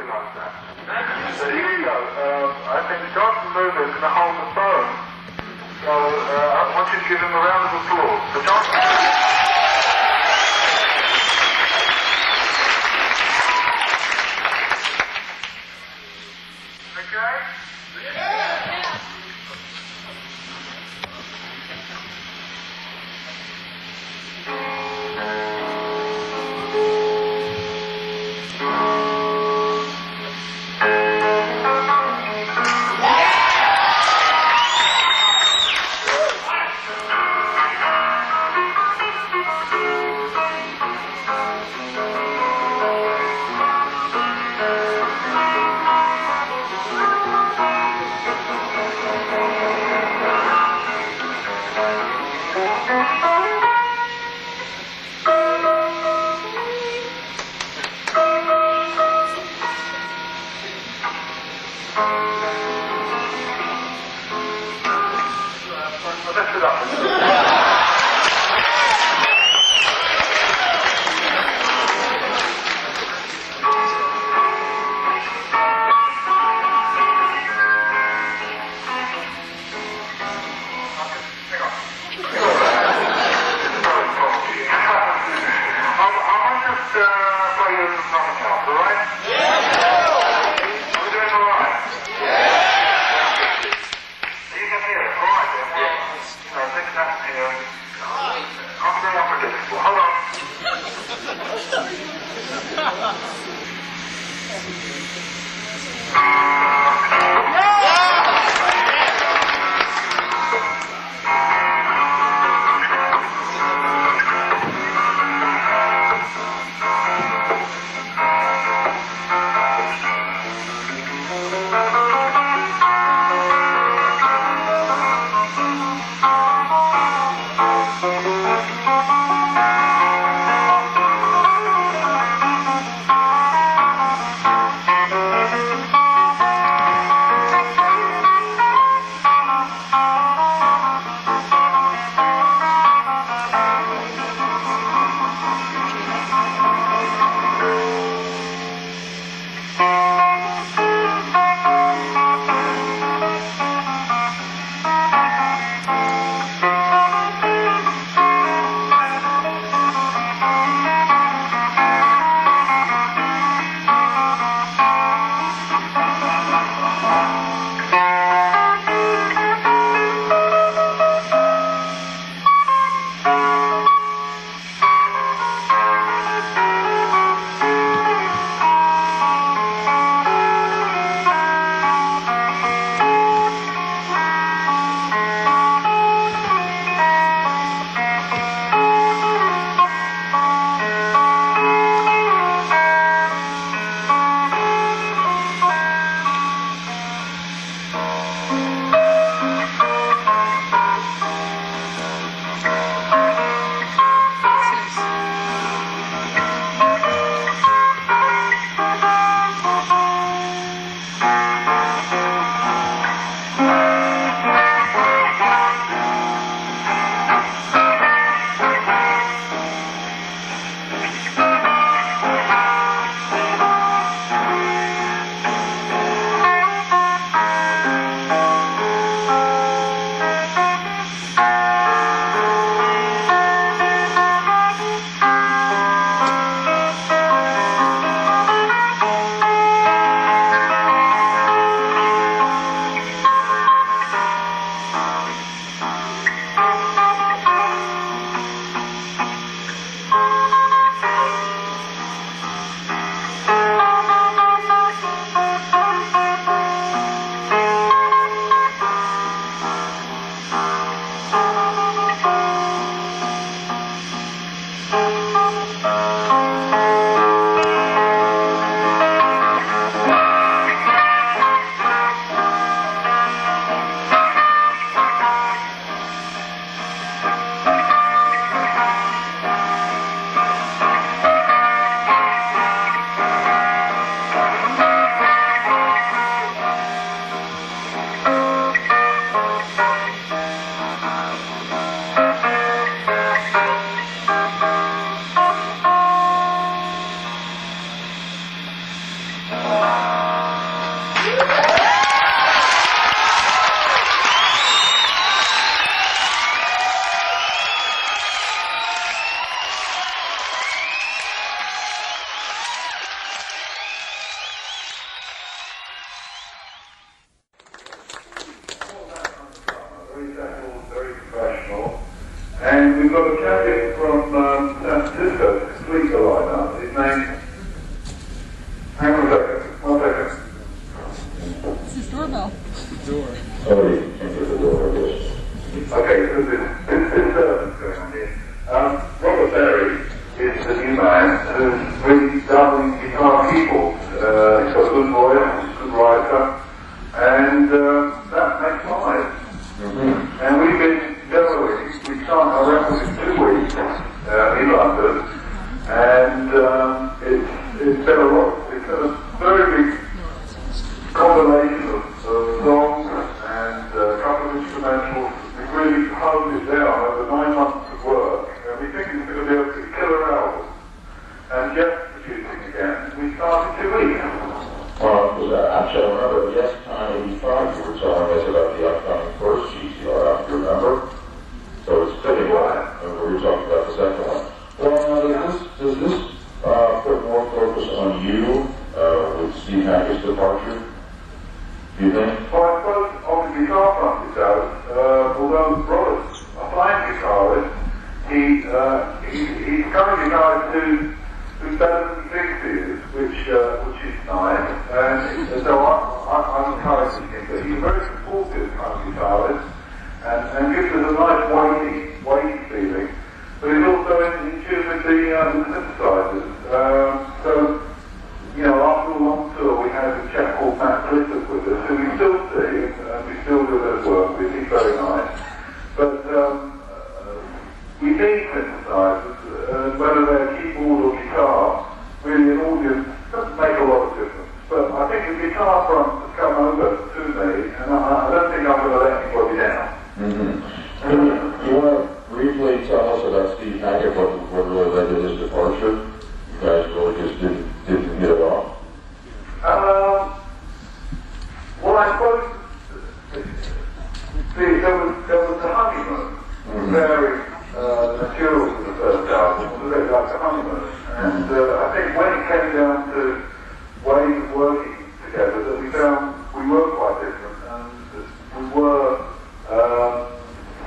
recognise that. So here you go. I think Jonathan Mover is going to hold the phone. So I want you to give him a round of applause. So Jonathan... been a lot. It's a very big combination of songs and a couple of instrumentals. We've really honed it down over 9 months of work, and we think it's going to be a killer album. And Jeff's producing again. We started 2 weeks. Actually, I remember YesCon 85, you were telling us about the upcoming first GCR, do you remember? So it's fitting, right? And we were talking about the second one. Well, does this put more focus on you with Steve Hackett's departure? Do you think? Well, I suppose on the guitar front it does, although Rhode's a fine guitarist, he's coming guitarist who's better than he thinks he is, which is nice. And so I'm encouraging him that he's a very supportive kind of guitarist and gives us a nice weighty feeling. But he's also in tune with the synthesizers. So, you know, after a long tour, we had a chap called Matt Clifford with us, who we still see, and we still do a bit of work with. He's very nice. But we need synthesizers, whether they're keyboard or guitar, really an audience doesn't make a lot of difference. But I think the guitar front has come over to me, and I don't think I'm going to let anybody down. Mm-hmm. Do you want to briefly tell us about Steve Hackett, what really led to his departure? You guys really just didn't hit it off? Well, I suppose there was the honeymoon, very material for the first album, it was a bit like the honeymoon. And I think when it came down to ways of working together, that we found we were quite different, and we were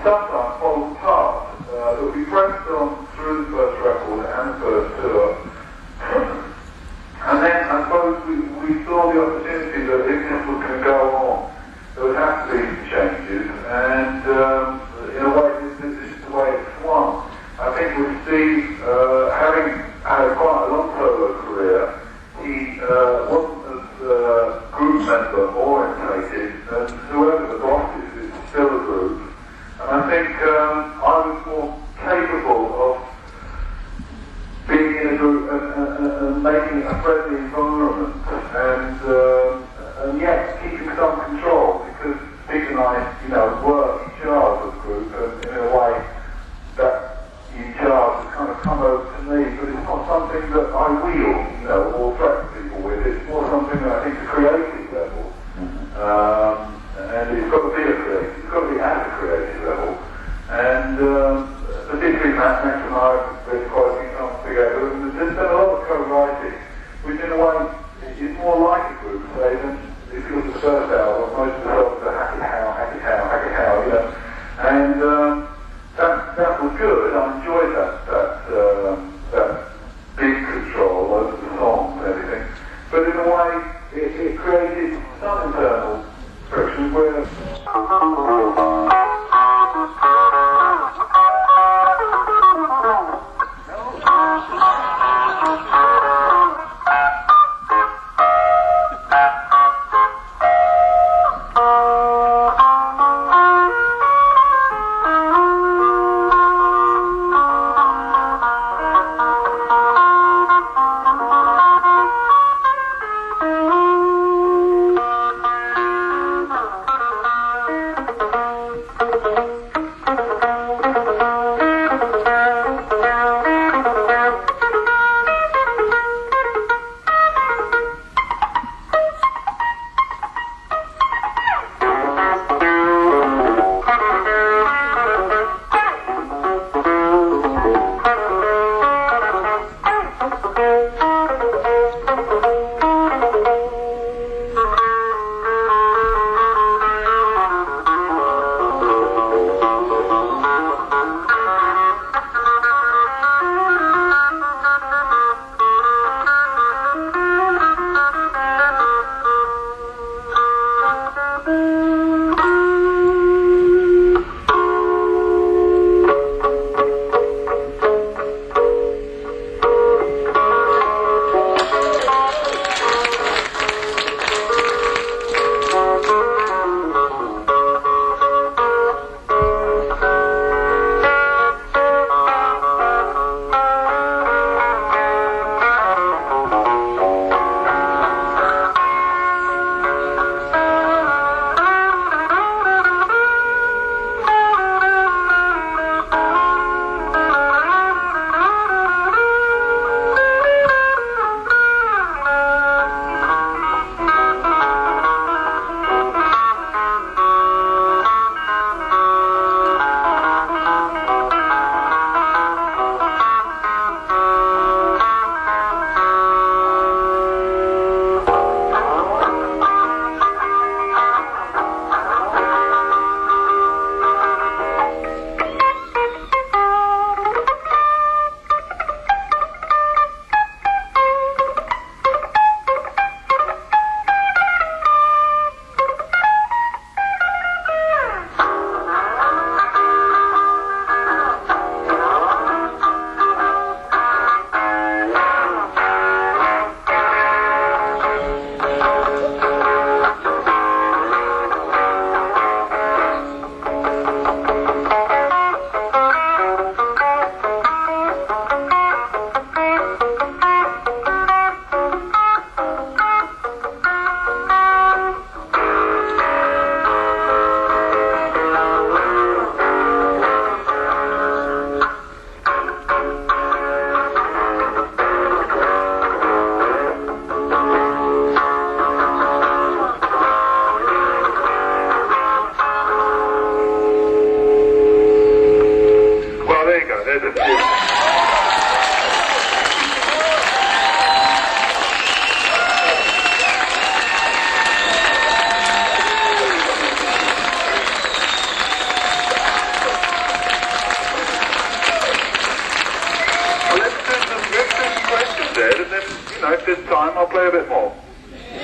sometimes pulled apart. That we pressed on through the first record and the first tour. And then I suppose we saw the opportunity that if this was going to go on, there would have to be some changes, and in a way, this is the way it swung. I think with Steve, having had quite a long solo career, he wasn't as group member orientated, and whoever the boss is still a group. And I think I was more capable of being in a group and making a friendly environment, and yet keeping some control, because Steve and I, were in charge of the group, and in a way that in charge has kind of come over to me, but it's not something that I wield, or threaten people with. It's more something that I think is a creative level, and it's got to be at a creative level, and particularly Max and I have been quite a few times together, and there's been a lot of co-writing, which in a way is more like a group, say, than if you look at the first album, most of the songs are hacky how, and that was good. I enjoyed that big control over I'll play a bit more. You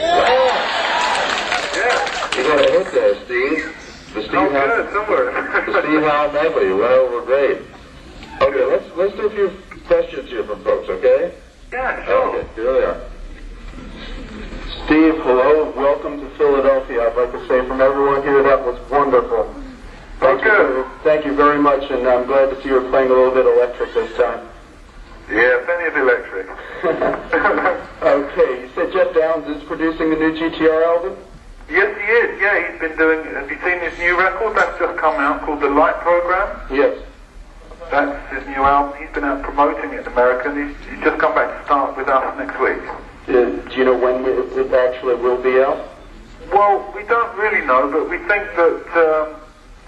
got a hit there, Steve. The Steve good, somewhere. The Steve Howe medley went over great. Okay, let's do a few questions here from folks, okay? Yeah, sure. Okay, here they are. Steve, hello, welcome to Philadelphia. I'd like to say from everyone here, that was wonderful. Thank you very much, and I'm glad to see you're playing a little bit electric this time. Yeah, plenty of electric. Okay, you said Jeff Downs is producing the new GTR album? Yes, he is. Yeah, he's been doing. Have you seen his new record that's just come out called The Light Program? Yes. That's his new album. He's been out promoting it in America, and he's just come back to start with us next week. Do you know when it actually will be out? Well, we don't really know, but we think that,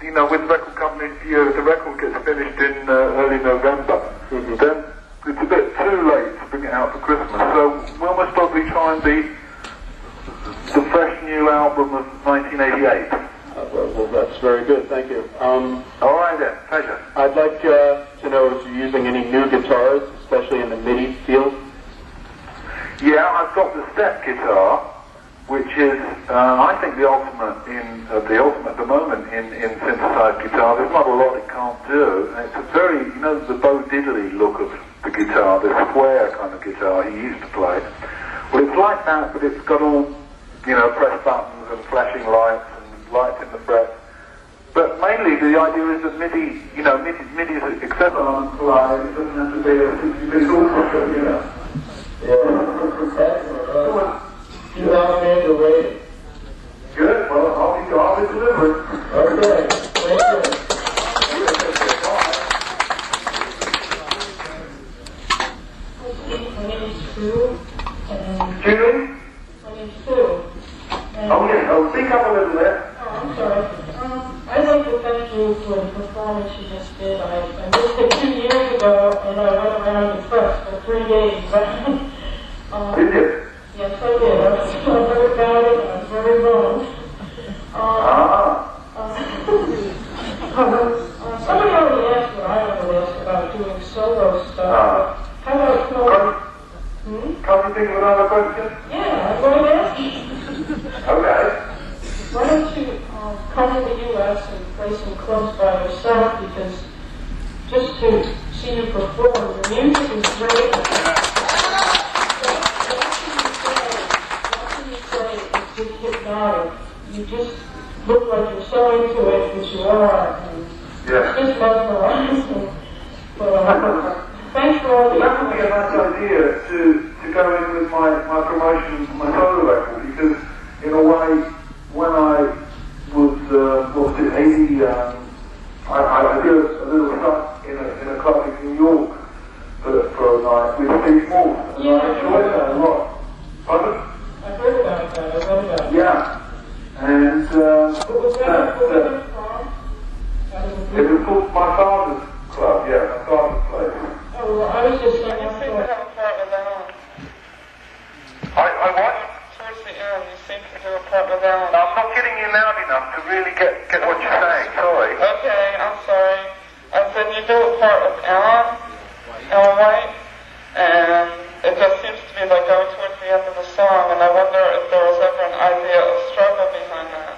with record companies, the record gets finished in early November. Mm-hmm. Then it's a bit too late to bring it out for Christmas. So we'll most probably try and be the fresh new album of 1988. Well, that's very good, thank you. All right then, pleasure. I'd like to know if you're using any new guitars, especially in the MIDI field. Yeah, I've got the step guitar, which is, I think, the ultimate at the moment in synthesized guitar. There's not a lot it can't do. And it's a very, the Bo Diddley look of the guitar, the square kind of guitar he used to play. Well, it's like that, but it's got all, press buttons and flashing lights and lights in the frets. But mainly the idea is that MIDI is accessible on the fly. It doesn't have to be a 60-bit orchestra, Yeah. You nominated the rating. Good. Well, I'll be delivering. Okay. Thank you. My name is Sue. Julie? My name is Sue. Oh, yes. Oh, speak up a little bit. Oh, I'm sorry. I'd like to thank you for the performance you just did. I missed it 2 years ago, and I went around depressed for 3 days. Did you? Yes, I did. I heard about it, and I was very wrong. Somebody already asked what I want to ask about doing solo stuff. How about Can't you think of another question? Yeah, I'm going to ask you. Okay. Why don't you come to the U.S. and play some clubs by yourself, because just to see you perform, your music is great. Watching you play is just hypnotic. You just look like you're so into it, which you are, and it's just mesmerizing. But thanks for all the That would be a nice idea to go in with my promotion, my solo record, because in a way, when I was 80, I did a little stunt in a club in New York for a night with Steve Morse. Yeah, I enjoyed that a lot. Pardon? I heard about that. I read about it. Yeah. And Was that it was called my father's club, my father's place. Oh, well, I was just saying You seem to have a part with Alan. I what? Towards the end, you seem to do a part with Alan. I'm not getting you loud enough to really get what you're saying, sorry. Okay, I'm sorry. I said you do a part with Alan White, and it just seems to be like going towards the end of the song, and I wonder if there was ever an idea of struggle behind that.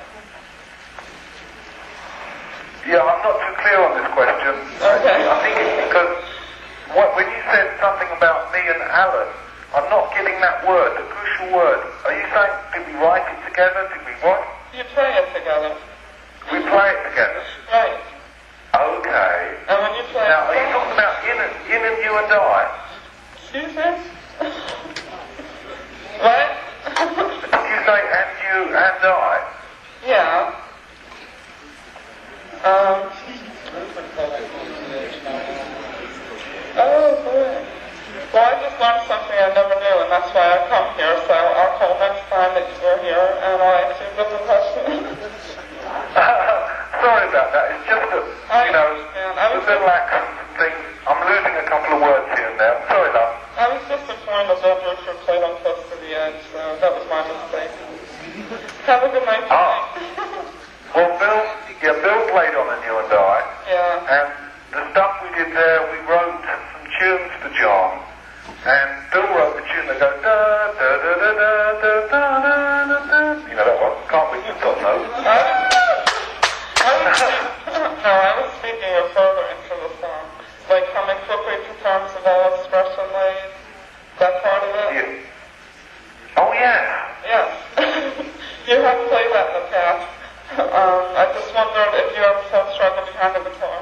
Yeah, I'm not too clear on this question. Okay. I think it's because when you said something about me and Alan, I'm not getting that word, the crucial word. Are you saying, did we write it together? Did we what? You play it together. We play it together. Right. Okay. And when you play Now, are you talking about in and you and I? Excuse me? What? Did you say and you and I? Yeah. Oh, boy. Well, I just learned something I never knew, and that's why I come here, so I'll call next time that you're here, and I'll answer a different question. Sorry about that. It's just that, the little accents and things, I'm losing a couple of words here and there. I'm sorry, love. I was disappointed that Bill Richard played on Close to the Edge, so that was my mistake. Have a good night tonight. Well, Bill played on it, you and I. Yeah. And the stuff we did there, we wrote some tunes for John. And Bill wrote the tune that goes da da da da no. I was speaking of further into the song. Like coming quickly to terms of all expression laid. That part of it? Yeah. Oh, yeah. Yes. You have played that in the past. I just wondered if you ever felt struggle behind the guitar.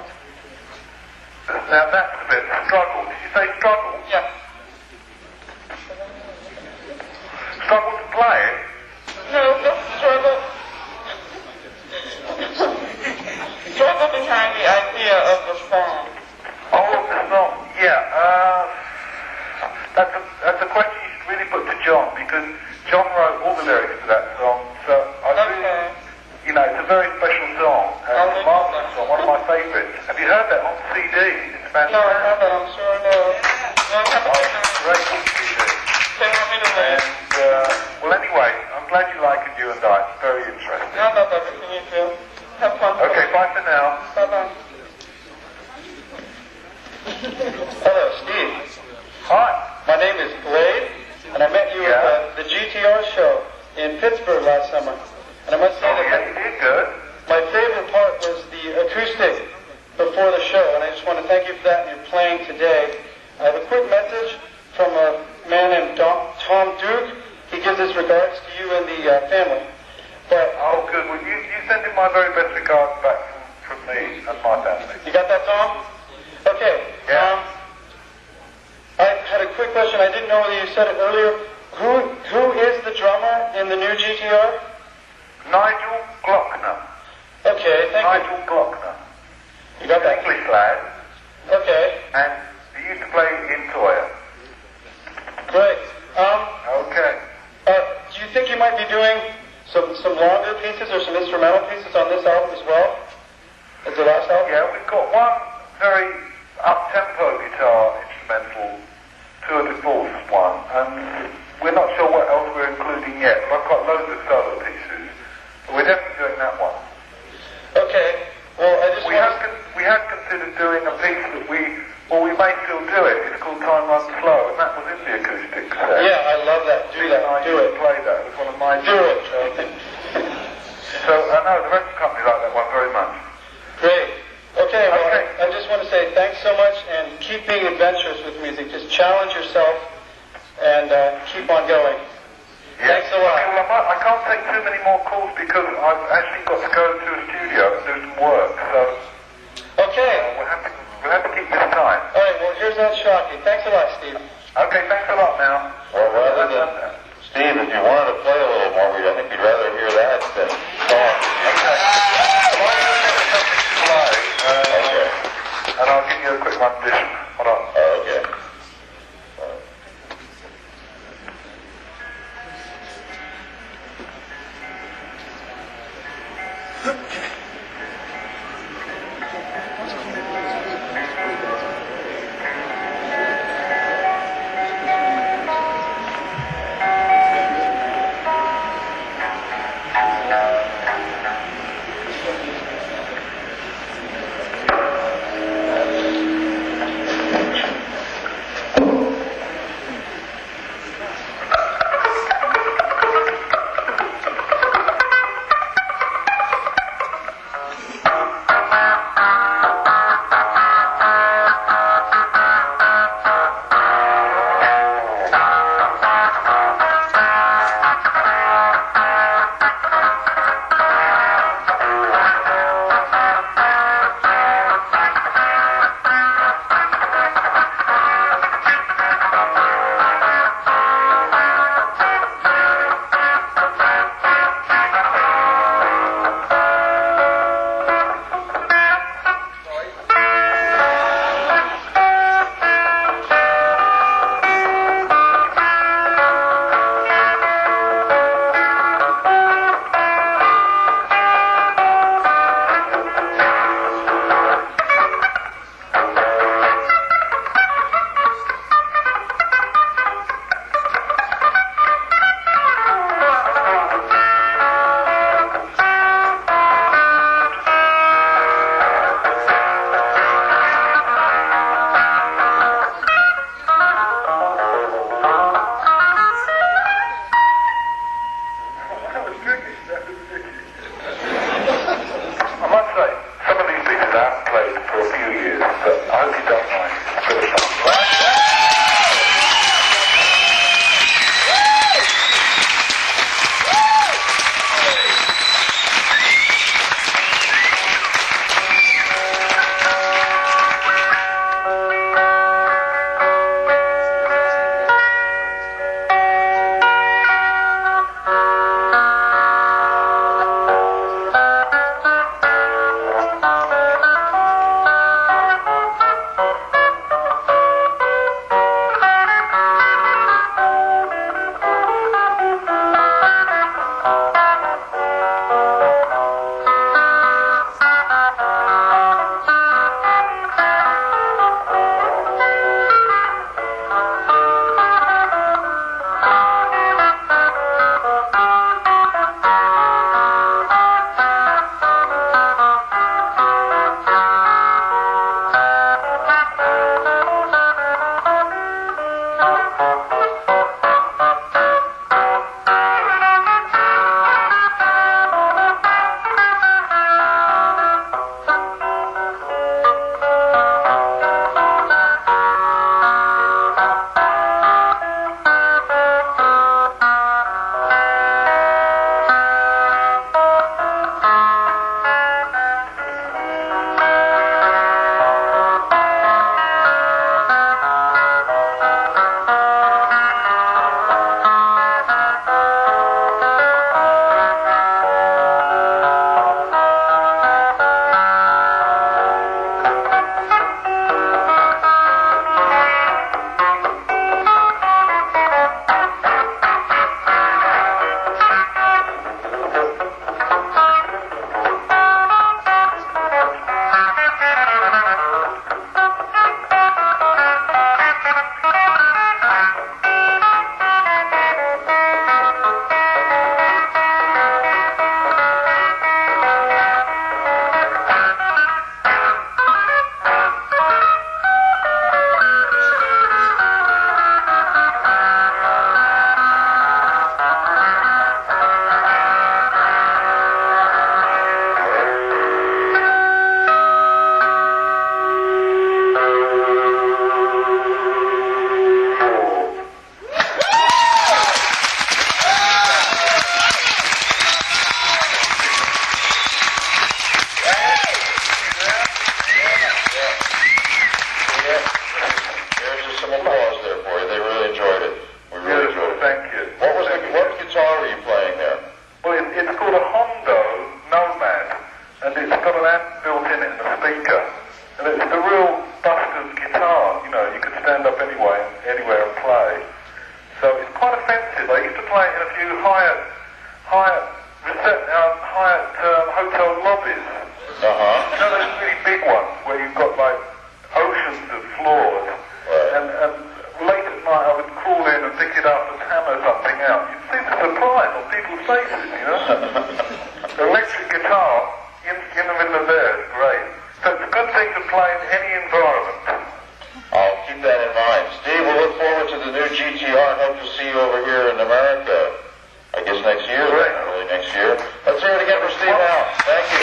Now that's a bit struggle. Did you say struggle? Yes. Struggle to play it? No, just struggle. Struggle behind the idea of the song. Oh, the song. Yeah. That's a question you should really put to John, because John wrote all the lyrics to that song. So I really, you know, it's a very special song. It's a marvelous song, one of my favourites. Have you heard that on CD? It's fantastic. No, I haven't. I'm sure I know. Great on CD. Well, anyway, I'm glad you like it, you and I. It's very interesting. I love everything you do. Have fun. Okay, bye for now. Bye-bye. Hello, Steve. Hi. My name is Blade, and I met you at the GTR show in Pittsburgh last summer. And I must say that you did good. my favorite part was the acoustic before the show, and I just want to thank you for that, and you're playing today. I have a quick message from a man named Tom Duke. He gives his regards to you and the family. But oh, good. Well, you send him my very best regards back from me and my family. You got that, Tom? Okay. Yeah. I had a quick question. I didn't know whether you said it earlier. Who is the drummer in the new GTR? Nigel Glockner. Okay, thank you. Nigel Glockner. You got that? English lad. Okay. And he used to play in Toyah. Great. Okay. Do you think you might be doing some longer pieces or some instrumental pieces on this album as well? As the last album? Yeah, we've got one very up-tempo guitar instrumental, tour de force one, and we're not sure what else we're including yet, but I've got loads of solo pieces. But we're definitely doing that one. Okay. Well, we had considered doing a piece that we may still do it. It's called Time Runs Slow, and that was in the acoustic set. Yeah, I love that. Do that. I Do used it. to play that. It was one of my Do it. So I know the record company like that one very much. Great. Okay, well, Okay. I just want to say thanks so much, and keep being adventurous with music. Just challenge yourself and keep on going. Yeah. Thanks a lot. Okay, well, I can't take too many more calls because I've actually got to go to a studio and do some work. So Okay. we'll have to keep this time. All right, well, here's that Shockey. Thanks a lot, Steve. Okay, thanks a lot now. Well, rather than, Steve, if you wanted to play a little more, I think we'd rather hear that than song. Okay. Well, I'm going to get something to play, Okay. and I'll give you a quick rendition. Hold on. Okay. speaker. And it's a real buster's guitar, you know, you could stand up anywhere and play. So it's quite offensive. I used to play it in a few Hyatt Hotel lobbies. You know those really big ones where you've got like oceans of floors. And late at night I would crawl in and pick it up and hammer something out. You'd see the surprise on people's faces, you know. The electric guitar in the middle of there is great. So it's a good thing to play in any environment. I'll keep that in mind. Steve, we'll look forward to the new GTR and hope to see you over here in America. I guess next year, right? Early next year. Let's hear it again for Steve Howe. Thank you.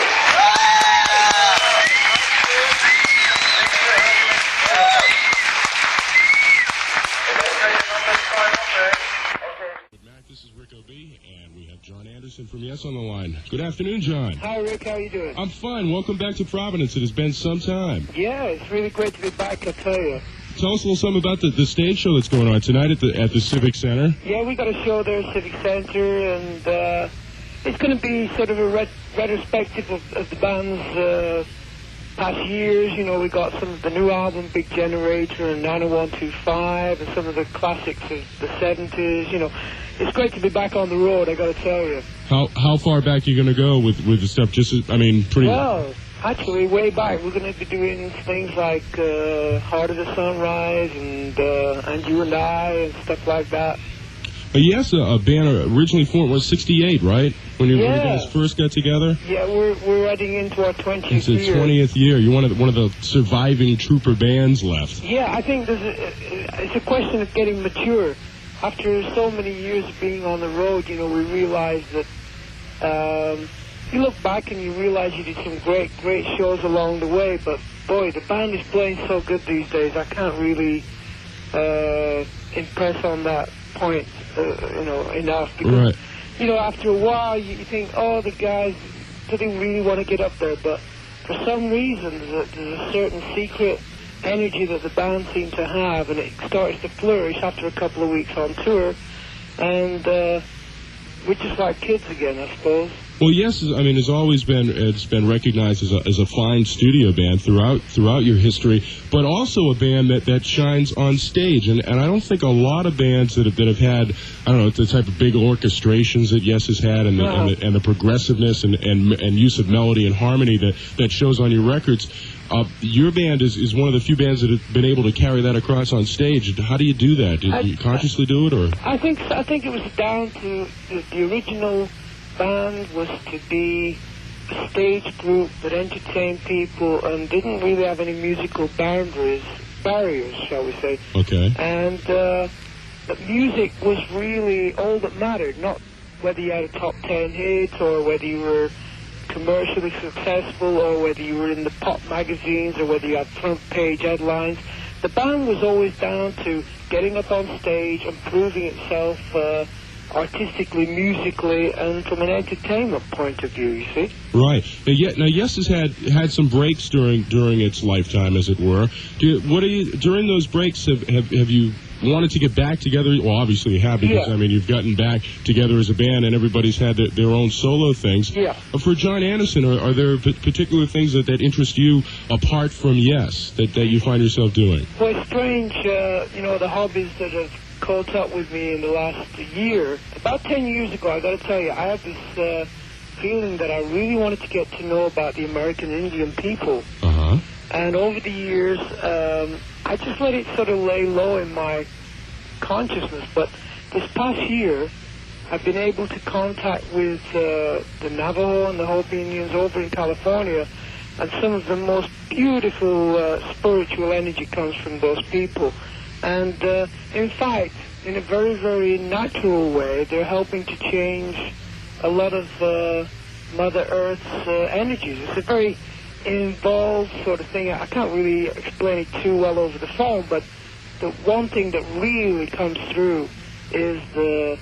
This is Rick O.B., and we have John Anderson from Yes on the line. Good afternoon, John. Hi, Rick. How are you doing? I'm fine. Welcome back to Providence. It has been some time. Yeah, it's really great to be back, I tell you. Tell us a little something about the stage show that's going on tonight at the Civic Center. Yeah, we got a show there at Civic Center, and it's going to be sort of a retrospective of the band's past years. You know, we got some of the new album, Big Generator and 90125, and some of the classics of the 70s. You know, it's great to be back on the road, I got to tell you. How far back are you going to go with the stuff? Pretty... Well, actually, way back. We're going to be doing things like Heart of the Sunrise and You and I and stuff like that. Yes, a band originally formed was 68, right? When you guys first got together? Yeah, we're heading into our 20th year. It's the 20th year. You're one of the surviving trooper bands left. Yeah, I think it's a question of getting mature. After so many years of being on the road, you know, we realize that you look back and you realize you did some great shows along the way, but boy, the band is playing so good these days. I can't really impress on that point, enough. Because, right. You know, after a while, you think, oh, the guys didn't really want to get up there, but for some reason, there's a certain secret energy that the band seemed to have, and it starts to flourish after a couple of weeks on tour, and we're just like kids again, I suppose. Well, yes, I mean, it's been recognized as a fine studio band throughout your history, but also a band that shines on stage. And I don't think a lot of bands that have had, I don't know, the type of big orchestrations that Yes has had, and the progressiveness and use of melody and harmony that shows on your records. Your band is one of the few bands that have been able to carry that across on stage. How do you do that? Did you consciously do it, or? I think it was down to the original band was to be a stage group that entertained people and didn't really have any musical barriers, shall we say. Okay. And the music was really all that mattered, not whether you had a top 10 hit or whether you were commercially successful or whether you were in the pop magazines or whether you had front page headlines. The band was always down to getting up on stage and proving itself artistically, musically, and from an entertainment point of view, you see. Right. Now, Yes has had some breaks during its lifetime, as it were. During those breaks, have you wanted to get back together? Well, obviously you have, because, I mean, you've gotten back together as a band, and everybody's had their own solo things. Yeah. For John Anderson, are there particular things that interest you apart from Yes that you find yourself doing? Well, it's strange, the hobbies that have caught up with me in the last year. About 10 years ago, I got to tell you, I had this feeling that I really wanted to get to know about the American Indian people. Uh-huh. And over the years, I just let it sort of lay low in my consciousness. But this past year, I've been able to contact with the Navajo and the Hopi Indians over in California, and some of the most beautiful spiritual energy comes from those people. And in fact, in a very, very natural way, they're helping to change a lot of Mother Earth's energies. It's a very involved sort of thing. I can't really explain it too well over the phone, but the one thing that really comes through is the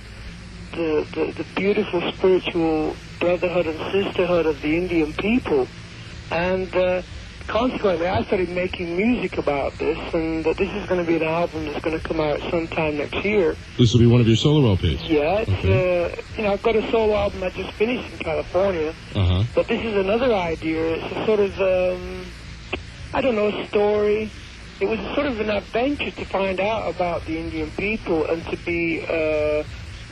beautiful spiritual brotherhood and sisterhood of the Indian people. And consequently, I started making music about this, and this is going to be an album that's going to come out sometime next year. This will be one of your solo LPs? Yeah, it's, I've got a solo album I just finished in California, uh-huh. but this is another idea. It's a sort of I don't know, a story. It was sort of an adventure to find out about the Indian people and to be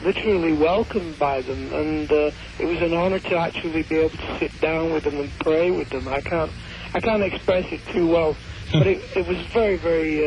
literally welcomed by them. And it was an honor to actually be able to sit down with them and pray with them. I can't express it too well. But it was a very, very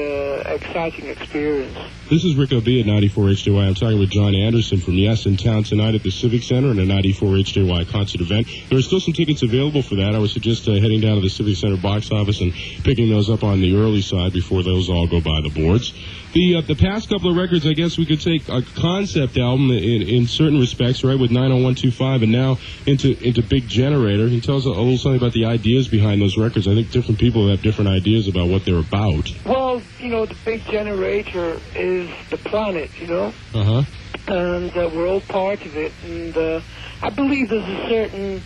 exciting experience. This is Rick O.B. at 94HJY. I'm talking with Jon Anderson from Yes in town tonight at the Civic Center in a 94HJY concert event. There are still some tickets available for that. I would suggest heading down to the Civic Center box office and picking those up on the early side before those all go by the boards. The past couple of records, I guess we could take a concept album in certain respects, right, with 90125 and now into Big Generator. Can you tell us a little something about the ideas behind those records? I think different people have different ideas about what they're about. Well, you know, the Big Generator is the planet, you know? Uh-huh. And we're all part of it. And I believe there's a certain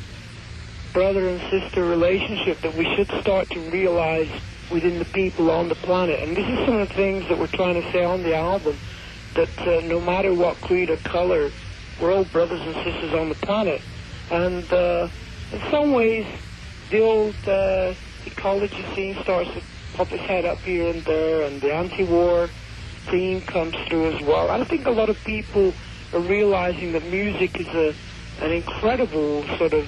brother and sister relationship that we should start to realize within the people on the planet. And this is some of the things that we're trying to say on the album, that no matter what creed or color, we're all brothers and sisters on the planet. And in some ways, the old ecology scene starts to pop its head up here and there, and the anti-war theme comes through as well. I think a lot of people are realizing that music is an incredible sort of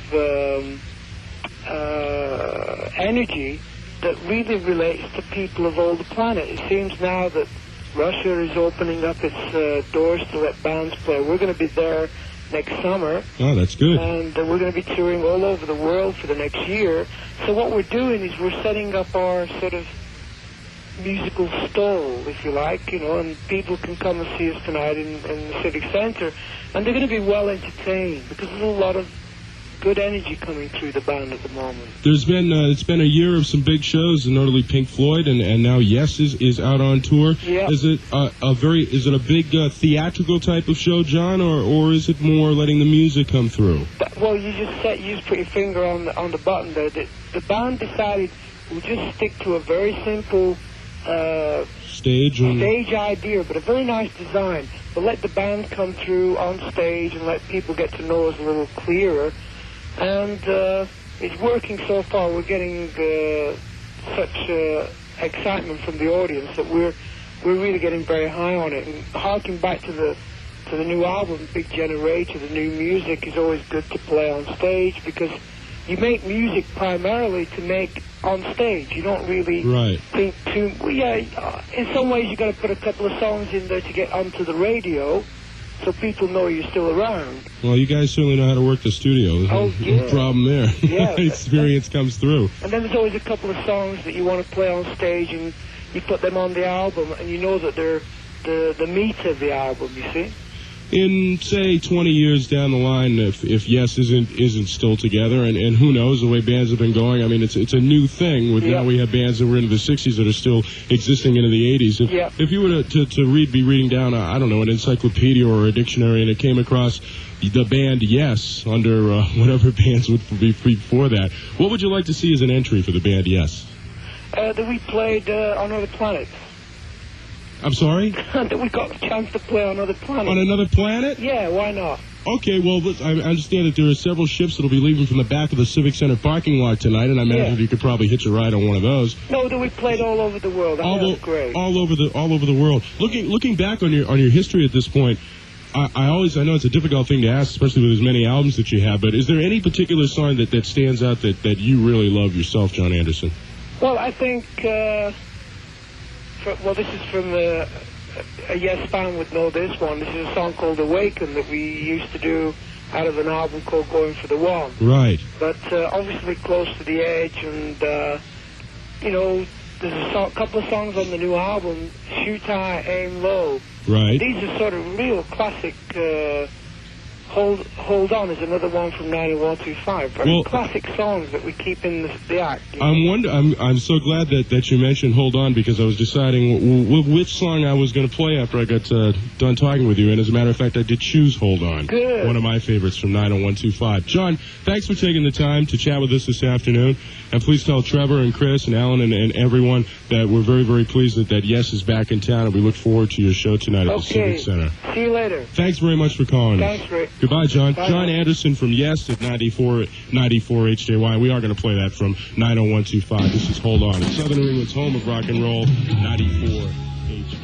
energy that really relates to people of all the planet. It seems now that Russia is opening up its doors to let bands play. We're going to be there next summer. Oh, that's good. And we're going to be touring all over the world for the next year. So what we're doing is we're setting up our sort of musical stall, if you like, you know, and people can come and see us tonight in the Civic Center, and they're going to be well entertained because there's a lot of good energy coming through the band at the moment. There's been it's been a year of some big shows, notably Pink Floyd, and now Yes is out on tour. Yeah. Is it a big theatrical type of show, John, or is it more letting the music come through? Well, you just put your finger on the button there. The band decided we'll just stick to a very simple stage idea, but a very nice design. But let the band come through on stage and let people get to know us a little clearer. And it's working so far. We're getting such excitement from the audience that we're really getting very high on it. And harking back to the new album, Big Generator, the new music is always good to play on stage because you make music primarily to make on stage. You don't really think too... Well, yeah, in some ways you've got to put a couple of songs in there to get onto the radio so people know you're still around. Well, you guys certainly know how to work the studio. Oh, yeah. No problem there. Yeah. Experience comes through. And then there's always a couple of songs that you want to play on stage and you put them on the album and you know that they're the meat of the album, you see? In, say, 20 years down the line, if Yes isn't still together, and who knows, the way bands have been going, I mean, it's a new thing. Now we have bands that were into the 60s that are still existing into the 80s. If you were to be reading down, I don't know, an encyclopedia or a dictionary, and it came across the band Yes under whatever bands would be before that, what would you like to see as an entry for the band Yes? That we played on other planets. I'm sorry? That we got a chance to play on another planet. On another planet? Yeah, why not? Okay, well, I understand that there are several ships that will be leaving from the back of the Civic Center parking lot tonight, and I imagine you could probably hitch a ride on one of those. No, that we played all over the world. That was great. All over the world. Looking back on your history at this point, I know it's a difficult thing to ask, especially with as many albums that you have, but is there any particular song that stands out that you really love yourself, Jon Anderson? Well, I think... this is from a Yes fan would know this one. This is a song called Awaken that we used to do out of an album called Going for the One. Right. But obviously Close to the Edge, and there's a couple of songs on the new album, Shoot High, Aim Low. Right. These are sort of real classic. Hold On is another one from 90125. Very classic songs that we keep in the act. I'm so glad that you mentioned Hold On, because I was deciding which song I was going to play after I got done talking with you, and as a matter of fact, I did choose Hold On. Good. One of my favorites from 90125. John, thanks for taking the time to chat with us this afternoon, and please tell Trevor and Chris and Alan and everyone that we're very, very pleased that Yes is back in town, and we look forward to your show tonight at the Civic Center. See you later. Thanks very much for calling us. Thanks, Rick. Goodbye, John. Bye. John Anderson from Yes at 94 HJY. We are going to play that from 90125. This is Hold On. It's Southern New England's home of rock and roll, 94 HJY.